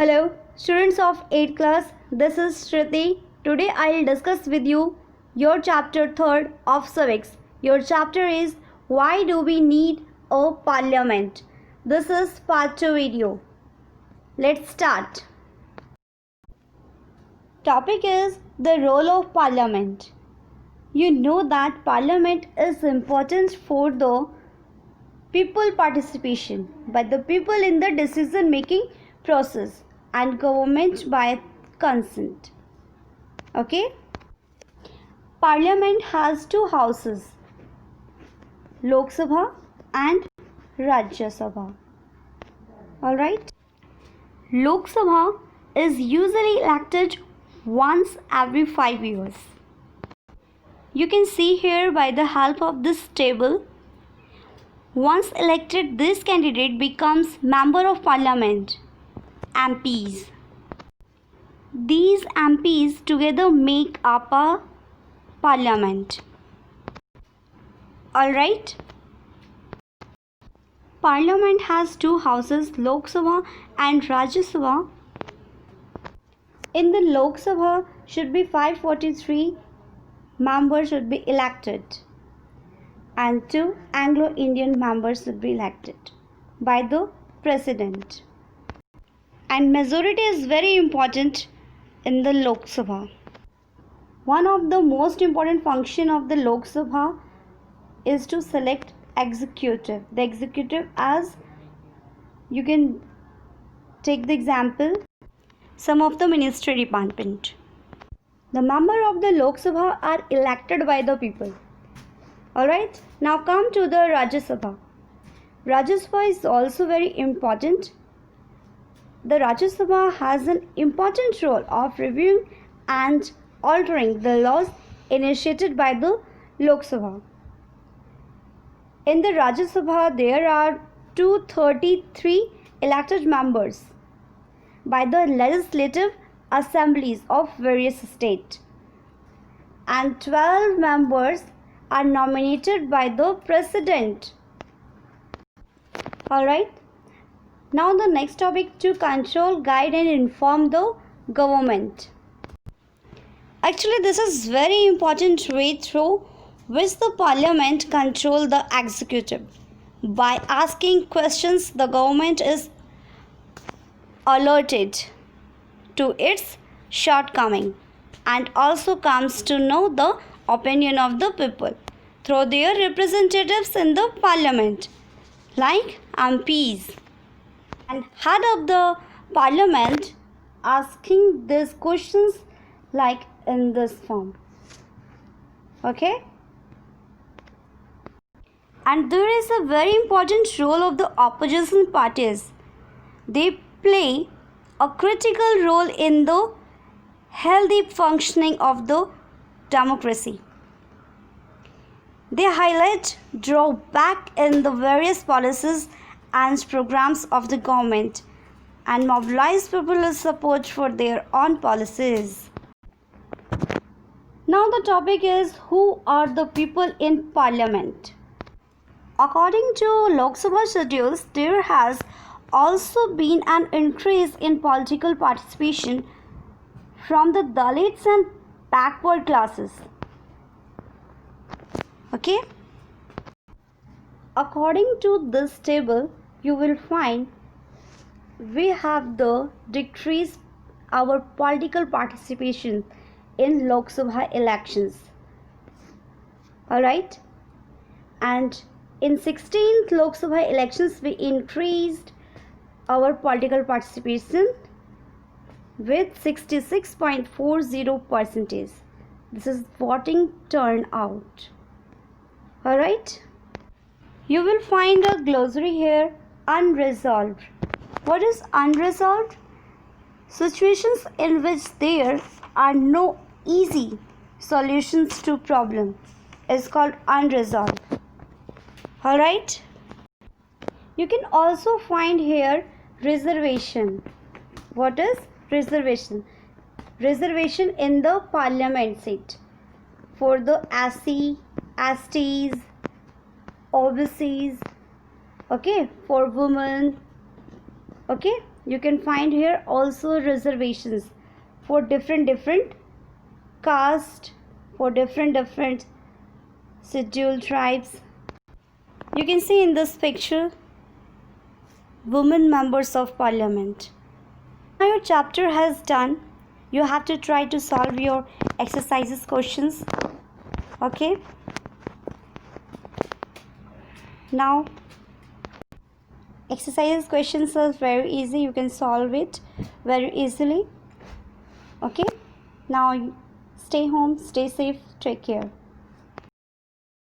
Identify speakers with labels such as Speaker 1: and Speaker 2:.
Speaker 1: Hello, students of 8th class. This is Shruti. Today I'll discuss with you your chapter 3rd of civics. Your chapter is Why do we need a parliament? This is part 2 video. Let's start. Topic is the role of parliament. You know that parliament is important for the people participation by the people in the decision making process and government by consent. Okay, parliament has two houses, Lok Sabha and Rajya Sabha. All right, Lok Sabha is usually elected once every 5 years. You can see here by the help of this table. Once elected, this candidate becomes member of parliament, MPs. These MPs together make up a parliament. Alright? Parliament has two houses, Lok Sabha and Rajya Sabha. In the Lok Sabha should be 543 members should be elected and 2 Anglo-Indian members should be elected by the president. And majority is very important in the Lok Sabha. One of the most important function of the Lok Sabha is to select executive. The executive, as you can take the example, some of the ministry department. The member of the Lok Sabha are elected by the people. Alright, now come to the Rajya Sabha. Rajya Sabha is also very important. The Rajya Sabha has an important role of reviewing and altering the laws initiated by the Lok Sabha. In the Rajya Sabha, there are 233 elected members by the legislative assemblies of various states, and 12 members are nominated by the president. Alright. Now the next topic, to control, guide and inform the government. Actually, this is very important way through which the parliament control the executive. By asking questions, the government is alerted to its shortcoming and also comes to know the opinion of the people through their representatives in the parliament, like MPs. And head of the parliament asking these questions like in this form. Okay, and there is a very important role of the opposition parties. They play a critical role in the healthy functioning of the democracy. They highlight drawback in the various policies and programs of the government and mobilize popular support for their own policies. Now the topic is, who are the people in parliament? According to Lok Sabha schedules, there has also been an increase in political participation from the Dalits and backward classes. Okay? According to this table, you will find we have the decrease our political participation in Lok Sabha elections. Alright? And in 16th Lok Sabha elections, we increased our political participation with 66.40%. This is voting turnout. Alright? You will find a glossary here, unresolved. What is unresolved? Situations in which there are no easy solutions to problem is called unresolved. Alright? You can also find here reservation. What is reservation? Reservation in the parliament seat for the SC, STs, OBCs, okay, for women, okay, You can find here also reservations for different caste, for different scheduled tribes. You can see in this picture women members of parliament. Now your chapter has done. You have to try to solve your exercises questions. Okay. Now exercises questions are very easy. You can solve it very easily. Okay. Now stay home, stay safe, take care.